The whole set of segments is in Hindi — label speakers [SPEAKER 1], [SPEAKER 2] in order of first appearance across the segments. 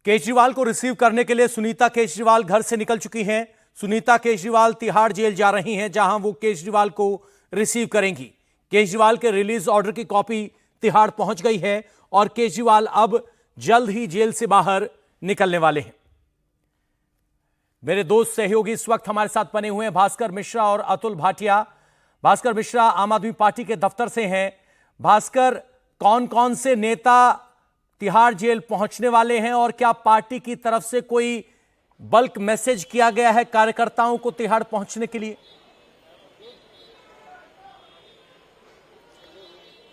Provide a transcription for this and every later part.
[SPEAKER 1] केजरीवाल को रिसीव करने के लिए सुनीता केजरीवाल घर से निकल चुकी हैं। सुनीता केजरीवाल तिहाड़ जेल जा रही हैं, जहां वो केजरीवाल को रिसीव करेंगी। केजरीवाल के रिलीज ऑर्डर की कॉपी तिहाड़ पहुंच गई है और केजरीवाल अब जल्द ही जेल से बाहर निकलने वाले हैं। मेरे दोस्त सहयोगी इस वक्त हमारे साथ बने हुए हैं, भास्कर मिश्रा और अतुल भाटिया। भास्कर मिश्रा आम आदमी पार्टी के दफ्तर से हैं। भास्कर, कौन कौन से नेता तिहाड़ जेल पहुंचने वाले हैं और क्या पार्टी की तरफ से कोई बल्क मैसेज किया गया है कार्यकर्ताओं को तिहाड़ पहुंचने के लिए?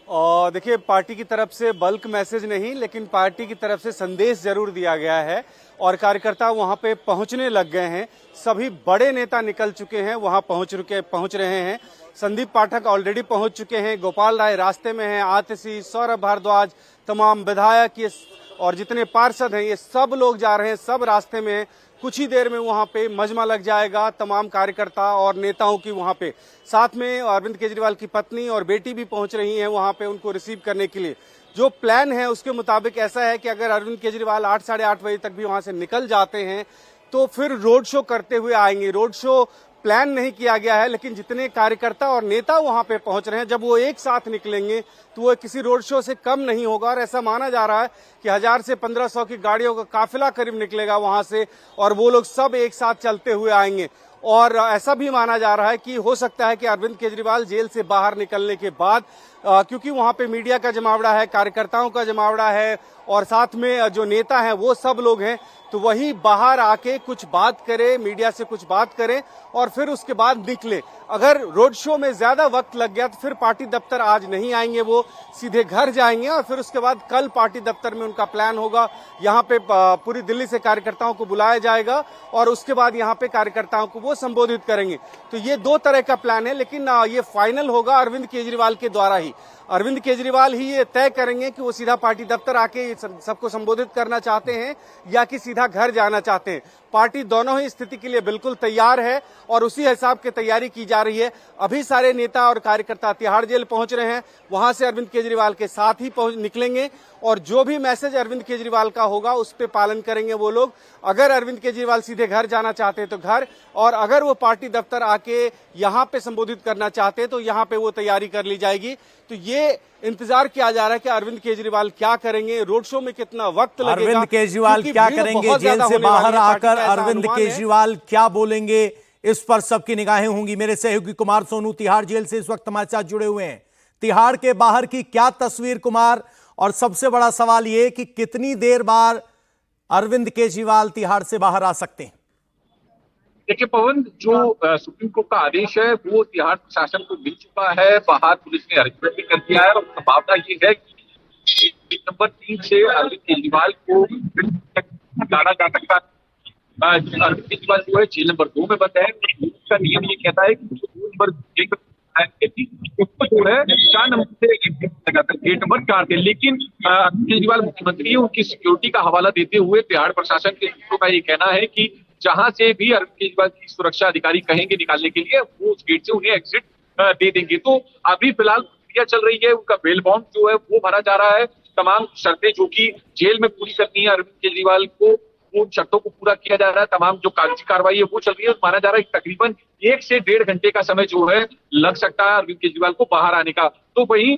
[SPEAKER 2] और देखिए, पार्टी की तरफ से बल्क मैसेज नहीं, लेकिन पार्टी की तरफ से संदेश जरूर दिया गया है और कार्यकर्ता वहां पे पहुंचने लग गए हैं। सभी बड़े नेता निकल चुके हैं, वहां पहुंच रहे हैं। संदीप पाठक ऑलरेडी पहुंच चुके हैं, गोपाल राय रास्ते में हैं, आतिशी, सौरभ भारद्वाज, तमाम विधायक ये और जितने पार्षद हैं ये सब लोग जा रहे हैं, सब रास्ते में हैं। कुछ ही देर में वहां पे मजमा लग जाएगा तमाम कार्यकर्ता और नेताओं की। वहां पे साथ में अरविंद केजरीवाल की पत्नी और बेटी भी पहुंच रही हैं वहां पे उनको रिसीव करने के लिए। जो प्लान है उसके मुताबिक ऐसा है कि अगर अरविंद केजरीवाल 8 साढ़े 8 बजे तक भी वहां से निकल जाते हैं तो फिर रोड शो करते हुए आएंगे। रोड शो प्लान नहीं किया गया है, लेकिन जितने कार्यकर्ता और नेता वहां पे पहुंच रहे हैं, जब वो एक साथ निकलेंगे तो वो किसी रोड शो से कम नहीं होगा। और ऐसा माना जा रहा है कि 1000 से 1500 की गाड़ियों का काफिला करीब निकलेगा वहां से और वो लोग सब एक साथ चलते हुए आएंगे। और ऐसा भी माना जा रहा है कि हो सकता है कि अरविंद केजरीवाल जेल से बाहर निकलने के बाद, क्योंकि वहां पे मीडिया का जमावड़ा है, कार्यकर्ताओं का जमावड़ा है और साथ में जो नेता हैं वो सब लोग हैं, तो वही बाहर आके कुछ बात करे, मीडिया से कुछ बात करें और फिर उसके बाद निकले। अगर रोड शो में ज्यादा वक्त लग गया तो फिर पार्टी दफ्तर आज नहीं आएंगे, वो सीधे घर जाएंगे और फिर उसके बाद कल पार्टी दफ्तर में उनका प्लान होगा। यहाँ पे पूरी दिल्ली से कार्यकर्ताओं को बुलाया जाएगा और उसके बाद यहाँ पे कार्यकर्ताओं को वो संबोधित करेंगे। तो ये 2 तरह का प्लान है, लेकिन ये फाइनल होगा अरविंद केजरीवाल के द्वारा ही। अरविंद केजरीवाल ही ये तय करेंगे कि वो सीधा पार्टी दफ्तर आके सबको संबोधित करना चाहते हैं या कि सीधा घर जाना चाहते हैं। पार्टी दोनों ही स्थिति के लिए बिल्कुल तैयार है और उसी हिसाब की तैयारी की जा रही है। अभी सारे नेता और कार्यकर्ता तिहाड़ जेल पहुंच रहे हैं, वहां से अरविंद केजरीवाल के साथ ही निकलेंगे और जो भी मैसेज अरविंद केजरीवाल का होगा उस पे पालन करेंगे वो लोग। अगर अरविंद केजरीवाल सीधे घर जाना चाहते हैं तो घर, और अगर वो पार्टी दफ्तर आके यहाँ पे संबोधित करना चाहते हैं तो यहाँ पे वो तैयारी कर ली जाएगी। तो ये इंतजार किया जा रहा है कि अरविंद केजरीवाल क्या करेंगे, रोड शो में कितना वक्त लगेगा,
[SPEAKER 1] अरविंद केजरीवाल क्या करेंगे, जेल से बाहर आकर अरविंद केजरीवाल क्या बोलेंगे, इस पर सबकी निगाहें होंगी। मेरे सहयोगी कुमार सोनू तिहाड़ जेल से इस वक्त हमारे साथ जुड़े हुए हैं। तिहाड़ के बाहर की क्या तस्वीर कुमार, और सबसे बड़ा सवाल यह कि कितनी देर बाद अरविंद केजरीवाल तिहाड़ से बाहर आ सकते हैं?
[SPEAKER 3] देखिए पवन, जो सुप्रीम कोर्ट का आदेश है वो तिहाड़ प्रशासन को मिल चुका है। बाहर पुलिस ने अरेस्टमेंट भी कर दिया है और संभावना ये है कि नंबर 3 से अरविंद केजरीवाल को लाना जा सकता है। अरविंद केजरीवाल जो है जेल नंबर 2 में बंद है। उसका नियम ये कहता है कि जो नंबर उसको जो है 4 नंबर से गेट नंबर 4 से, लेकिन केजरीवाल मुख्यमंत्री, उनकी सिक्योरिटी का हवाला देते हुए तिहाड़ प्रशासन के सूत्रों का ये कहना है कि जहां से भी अरविंद केजरीवाल की सुरक्षा अधिकारी कहेंगे निकालने के लिए, वो उस गेट से उन्हें एग्जिट दे देंगे। तो अभी फिलहाल प्रक्रिया चल रही है, उनका बेल बॉन्ड जो है वो भरा जा रहा है। तमाम शर्तें जो कि जेल में पूरी करनी है अरविंद केजरीवाल को, उन शर्तों को पूरा किया जा रहा है। तमाम जो कागजी कार्रवाई है वो चल रही है। माना जा रहा है कि तकरीबन 1 से 1.5 घंटे का समय जो है लग सकता है अरविंद केजरीवाल को बाहर आने का। तो वहीं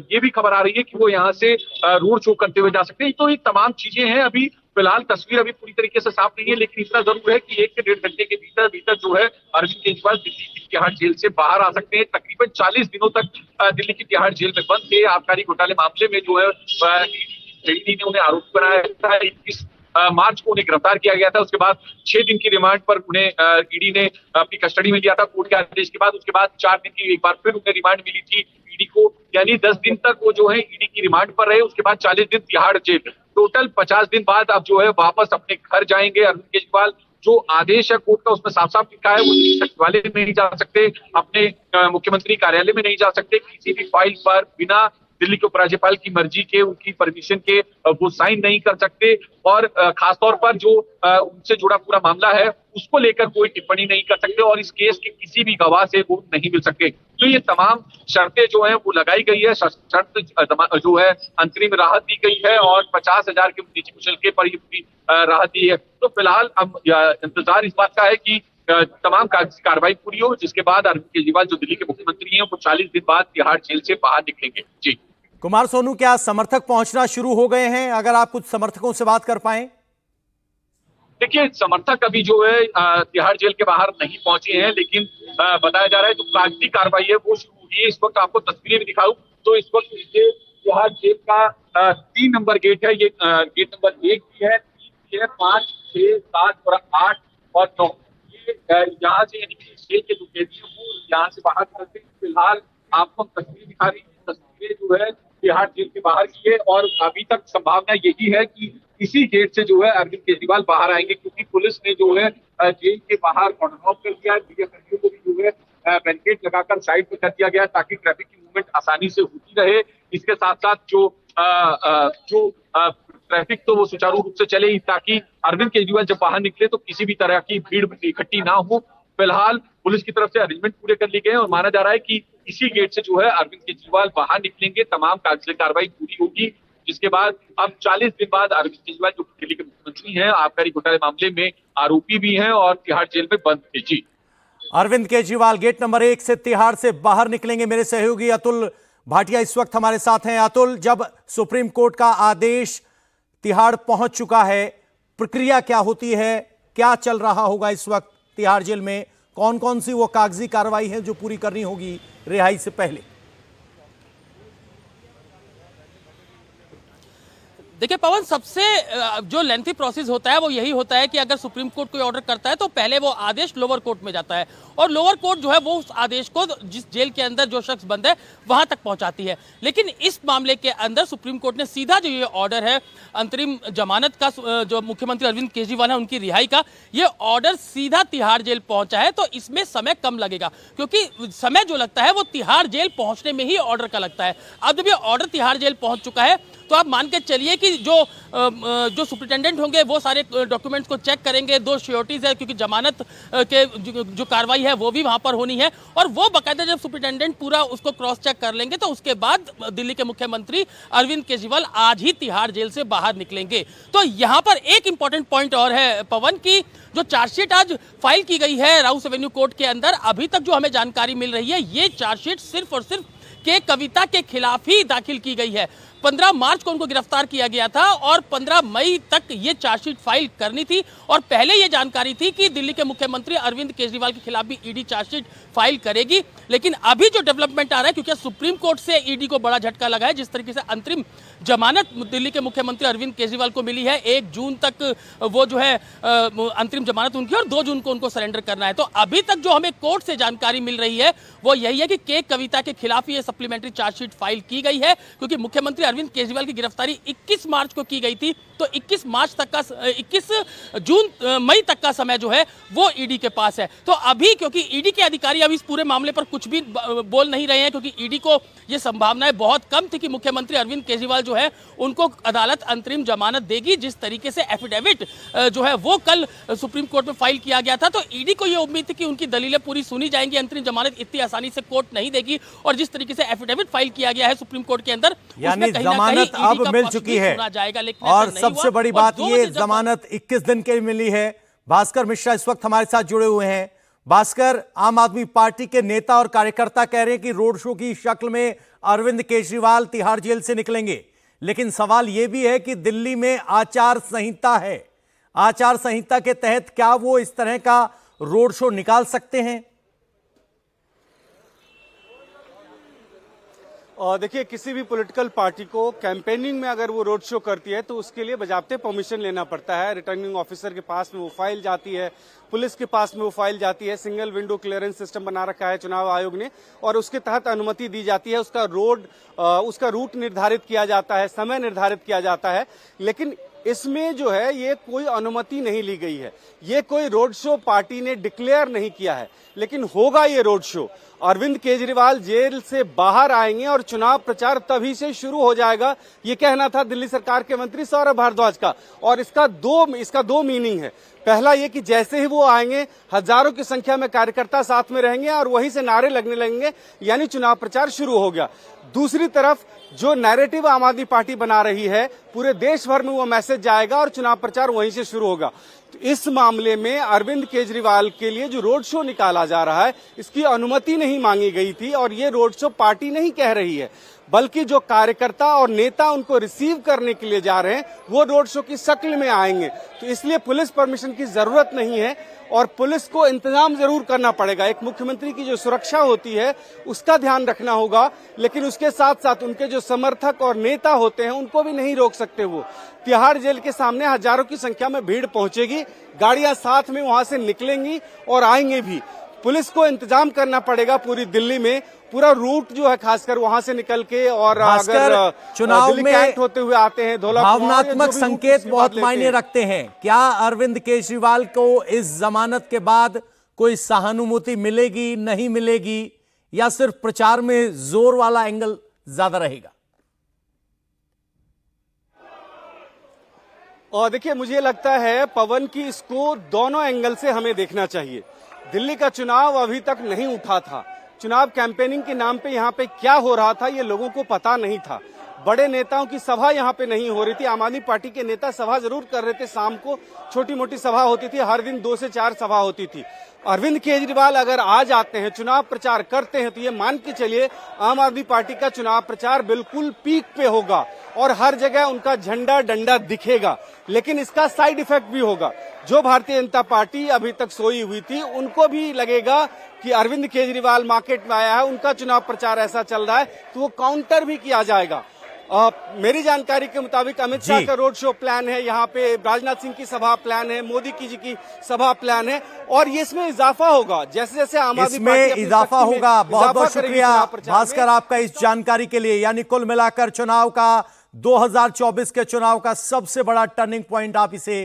[SPEAKER 3] ये भी खबर आ रही है कि वो यहाँ से रोड शो करते हुए जा सकते हैं। तो ये तमाम चीजें हैं। अभी फिलहाल तस्वीर अभी पूरी तरीके से साफ नहीं है, लेकिन इतना जरूर है कि 1 से 1.5 घंटे के भीतर जो है अरविंद केजरीवाल दिल्ली की तिहाड़ जेल से बाहर आ सकते हैं। तकरीबन 40 दिनों तक दिल्ली की तिहाड़ जेल में बंद थे। आबकारी घोटाले मामले में जो है ईडी ने उन्हें आरोपी बनाया था। 21 मार्च को उन्हें गिरफ्तार किया गया था। उसके बाद 6 दिन की रिमांड पर उन्हें ईडी ने अपनी कस्टडी में लिया था कोर्ट के आदेश के बाद। उसके बाद 4 दिन की एक बार फिर उन्हें रिमांड मिली थी ईडी को, यानी 10 दिन तक वो जो है ईडी की रिमांड पर रहे। उसके बाद 40 दिन तिहाड़ जेल, टोटल 50 दिन बाद अब जो है वापस अपने घर जाएंगे अरविंद केजरीवाल। जो आदेश है कोर्ट का उसमें साफ साफ लिखा है वो सचिवालय में नहीं जा सकते, अपने मुख्यमंत्री कार्यालय में नहीं जा सकते, किसी भी फाइल पर बिना दिल्ली के उपराज्यपाल की मर्जी के, उनकी परमिशन के वो साइन नहीं कर सकते और खासतौर पर जो उनसे जुड़ा पूरा मामला है उसको लेकर कोई टिप्पणी नहीं कर सकते और इस केस के किसी भी गवाह से वो नहीं मिल सकते। तो ये तमाम शर्तें जो है वो लगाई गई है, शर्त जो है अंतरिम राहत दी गई है और 50,000 के निजी मुचलके पर ये पूरी राहत दी है। तो फिलहाल अब इंतजार इस बात का है कि तमाम कागजी कार्रवाई पूरी हो, जिसके बाद अरविंद केजरीवाल जो दिल्ली के मुख्यमंत्री हैं वो 40 दिन बाद तिहाड़ जेल से बाहर निकलेंगे। जी
[SPEAKER 1] कुमार सोनू, क्या समर्थक पहुंचना शुरू हो गए हैं? अगर आप कुछ समर्थकों से बात कर पाएं।
[SPEAKER 3] देखिए, समर्थक अभी जो है तिहाड़ जेल के बाहर नहीं पहुंचे हैं, लेकिन बताया जा रहा है जो कागजी कार्रवाई है वो शुरू हुई है। इस वक्त आपको तस्वीरें भी दिखाऊं तो इस वक्त ये तिहाड़ जेल का 3 नंबर गेट है। ये गेट नंबर 1 भी है, 3 भी है, 5, 6, 7 और 8 और 9। ये यहाँ से यानी कि जेल के जो कैदी हैं वो यहाँ से बाहर निकलते हैं। फिलहाल आपको तस्वीर दिखा रही है, तस्वीरें जो है तिहाड़ जेल के बाहर की है और अभी तक संभावना यही है कि इसी गेट से जो है अरविंद केजरीवाल बाहर आएंगे, क्योंकि पुलिस ने जो है जेल के बाहर कॉर्डन ऑफ कर दिया है। मीडिया कर्मियों को भी जो है बैरिकेड लगाकर साइड पे कर दिया गया ताकि ट्रैफिक की मूवमेंट आसानी से होती रहे। इसके साथ साथ जो ट्रैफिक तो वो सुचारू रूप से चले ताकि अरविंद केजरीवाल जब बाहर निकले तो किसी भी तरह की भीड़ इकट्ठी ना हो। फिलहाल पुलिस की तरफ से अरेंजमेंट पूरे कर लिए गए हैं और माना जा रहा है कि इसी गेट से जो है अरविंद केजरीवाल बाहर निकलेंगे, तमाम कागजी कार्रवाई पूरी होगी, जिसके बाद अब 40 दिन बाद अरविंद केजरीवाल जो दिल्ली के मुख्यमंत्री हैं, आबकारी घोटाले मामले में आरोपी भी हैं और तिहाड़ जेल में बंद थे। जी
[SPEAKER 1] अरविंद केजरीवाल गेट नंबर 1 से तिहाड़ से बाहर निकलेंगे। मेरे सहयोगी अतुल भाटिया इस वक्त हमारे साथ हैं। अतुल, जब सुप्रीम कोर्ट का आदेश तिहाड़ पहुंच चुका है, प्रक्रिया क्या होती है, क्या चल रहा होगा इस वक्त तिहाड़ जेल में? कौन कौन सी वो कागजी कार्रवाई है जो पूरी करनी होगी रिहाई से पहले?
[SPEAKER 4] देखिए पवन, सबसे जो लेंथी प्रोसेस होता है वो यही होता है कि अगर सुप्रीम कोर्ट कोई ऑर्डर करता है तो पहले वो आदेश लोअर कोर्ट में जाता है और लोअर कोर्ट जो है वो उस आदेश को जिस जेल के अंदर जो शख्स बंद है वहां तक पहुंचाती है। लेकिन इस मामले के अंदर सुप्रीम कोर्ट ने सीधा जो ये ऑर्डर है अंतरिम जमानत का, जो मुख्यमंत्री अरविंद केजरीवाल है उनकी रिहाई का, ये ऑर्डर सीधा तिहाड़ जेल पहुंचा है। तो इसमें समय कम लगेगा, क्योंकि समय जो लगता है वो तिहाड़ जेल पहुंचने में ही ऑर्डर का लगता है। अब जब ये ऑर्डर तिहाड़ जेल पहुंच चुका है तो आप मान के चलिए कि जो सुप्रिटेंडेंट होंगे वो सारे डॉक्यूमेंट्स को चेक करेंगे। 2 श्योरिटीज है, क्योंकि जमानत के जो कार्रवाई है वो भी वहां पर होनी है और वो बाकायदा जब सुप्रिटेंडेंट पूरा उसको क्रॉस चेक कर लेंगे तो उसके बाद दिल्ली के मुख्यमंत्री अरविंद केजरीवाल आज ही तिहाड़ जेल से बाहर निकलेंगे। तो यहाँ पर एक इंपॉर्टेंट पॉइंट और है पवन की, जो चार्जशीट आज फाइल की गई है राउस एवेन्यू कोर्ट के अंदर, अभी तक जो हमें जानकारी मिल रही है ये चार्जशीट सिर्फ और सिर्फ के कविता के खिलाफ ही दाखिल की गई है। 15 मार्च को उनको गिरफ्तार किया गया था और 15 मई तक ये चार्जशीट फाइल करनी थी और पहले ये जानकारी थी कि दिल्ली के मुख्यमंत्री अरविंद केजरीवाल के खिलाफ भी ईडी चार्जशीट फाइल करेगी। लेकिन अभी जो डेवलपमेंट आ रहा है, क्योंकि सुप्रीम कोर्ट से ईडी को बड़ा झटका लगा है, जिस तरीके से अंतरिम जमानत दिल्ली के मुख्यमंत्री अरविंद केजरीवाल को मिली है, 1 जून तक वो जो है अंतरिम जमानत उनकी और 2 जून को उनको सरेंडर करना है। तो अभी तक जो हमें कोर्ट से जानकारी मिल रही है वो यही है कि के कविता के खिलाफ ये सप्लीमेंट्री चार्जशीट फाइल की गई है, क्योंकि मुख्यमंत्री अरविंद केजरीवाल की गिरफ्तारी 21 मार्च को की गई थी। तो 21 मई तक का समय जो है वो ईडी के पास है। तो अभी क्योंकि ईडी के अधिकारी अभी इस पूरे मामले पर कुछ भी बोल नहीं रहे हैं, क्योंकि ईडी को ये संभावनाएं बहुत कम थी कि मुख्यमंत्री अरविंद केजरीवाल जो है उनको अदालत अंतरिम जमानत देगी। जिस तरीके से एफिडेविट जो है वो कल सुप्रीम कोर्ट में फाइल किया गया था, तो ईडी को ये उम्मीद थी कि उनकी दलीलें पूरी सुनी जाएंगी, अंतरिम जमानत इतनी आसानी से कोर्ट नहीं देगी। और जिस तरीके से एफिडेविट फाइल किया गया है सुप्रीम कोर्ट के अंदर,
[SPEAKER 1] यानी जमानत अब मिल चुकी है और सबसे बड़ी बात ये जमानत 21 दिन के मिली है। भास्कर मिश्रा इस वक्त हमारे साथ जुड़े हुए हैं। भास्कर, आम आदमी पार्टी के नेता और कार्यकर्ता कह रहे हैं कि रोड शो की शक्ल में अरविंद केजरीवाल तिहाड़ जेल से निकलेंगे, लेकिन सवाल यह भी है कि दिल्ली में आचार संहिता है। आचार संहिता के तहत क्या वो इस तरह का रोड शो निकाल सकते हैं?
[SPEAKER 2] और देखिए, किसी भी पॉलिटिकल पार्टी को कैंपेनिंग में अगर वो रोड शो करती है तो उसके लिए बजाबते परमिशन लेना पड़ता है। रिटर्निंग ऑफिसर के पास में वो फाइल जाती है, पुलिस के पास में वो फाइल जाती है। सिंगल विंडो क्लियरेंस सिस्टम बना रखा है चुनाव आयोग ने और उसके तहत अनुमति दी जाती है। उसका रूट निर्धारित किया जाता है, समय निर्धारित किया जाता है। लेकिन इसमें जो है ये कोई अनुमति नहीं ली गई है, ये कोई रोड शो पार्टी ने डिक्लेयर नहीं किया है, लेकिन होगा ये road show. Arvind Kejriwal jail से बाहर आएंगे और चुनाव प्रचार तभी से शुरू हो जाएगा, ये कहना था दिल्ली सरकार के मंत्री सौरभ भारद्वाज का। और इसका दो मीनिंग है। पहला ये कि जैसे ही वो आएंगे हजारों की संख्या में कार्यकर्ता साथ में रहेंगे और वहीं से नारे लगने लगेंगे, यानी चुनाव प्रचार शुरू हो गया। दूसरी तरफ जो नैरेटिव आम आदमी पार्टी बना रही है, पूरे देश भर में वो मैसेज जाएगा और चुनाव प्रचार वहीं से शुरू होगा। तो इस मामले में अरविंद केजरीवाल के लिए जो रोड शो निकाला जा रहा है, इसकी अनुमति नहीं मांगी गई थी और ये रोड शो पार्टी नहीं कह रही है, बल्कि जो कार्यकर्ता और नेता उनको रिसीव करने के लिए जा रहे हैं वो रोड शो की शक्ल में आएंगे। तो इसलिए पुलिस परमिशन की जरूरत नहीं है और पुलिस को इंतजाम जरूर करना पड़ेगा। एक मुख्यमंत्री की जो सुरक्षा होती है उसका ध्यान रखना होगा, लेकिन उसके साथ साथ उनके जो समर्थक और नेता होते हैं उनको भी नहीं रोक सकते। वो तिहाड़ जेल के सामने हजारों की संख्या में भीड़ पहुंचेगी, गाड़ियां साथ में वहां से निकलेंगी और आएंगे भी। पुलिस को इंतजाम करना पड़ेगा पूरी दिल्ली में, पूरा रूट जो है खासकर वहां से निकल के, और अगर
[SPEAKER 1] चुनाव में
[SPEAKER 2] कैंट होते हुए आते हैं
[SPEAKER 1] भावनात्मक संकेत बहुत मायने रखते हैं। क्या अरविंद केजरीवाल को इस जमानत के बाद कोई सहानुभूति मिलेगी, नहीं मिलेगी, या सिर्फ प्रचार में जोर वाला एंगल ज्यादा रहेगा?
[SPEAKER 2] और देखिए, मुझे लगता है पवन की इसको दोनों एंगल से हमें देखना चाहिए। दिल्ली का चुनाव अभी तक नहीं उठा था, चुनाव कैंपेनिंग के नाम पे यहाँ पे क्या हो रहा था ये लोगों को पता नहीं था। बड़े नेताओं की सभा यहाँ पे नहीं हो रही थी। आम आदमी पार्टी के नेता सभा जरूर कर रहे थे, शाम को छोटी मोटी सभा होती थी, हर दिन 2 से 4 सभा होती थी। अरविंद केजरीवाल अगर आ जाते हैं, चुनाव प्रचार करते हैं, तो ये मान के चलिए आम आदमी पार्टी का चुनाव प्रचार बिल्कुल पीक पे होगा और हर जगह उनका झंडा डंडा दिखेगा। लेकिन इसका साइड इफेक्ट भी होगा। जो भारतीय जनता पार्टी अभी तक सोई हुई थी उनको भी लगेगा कि अरविंद केजरीवाल मार्केट में आया है, उनका चुनाव प्रचार ऐसा चल रहा है, तो वो काउंटर भी किया जाएगा। मेरी जानकारी के मुताबिक अमित शाह का रोड शो प्लान है, यहाँ पे राजनाथ सिंह की सभा प्लान है, मोदी जी की सभा प्लान है, और ये इसमें इजाफा होगा जैसे जैसे आम आदमी पार्टी
[SPEAKER 1] इजाफा होगा। बहुत बहुत शुक्रिया भास्कर आपका इस जानकारी के लिए। यानी कुल मिलाकर चुनाव का 2024 के चुनाव का सबसे बड़ा टर्निंग पॉइंट आप इसे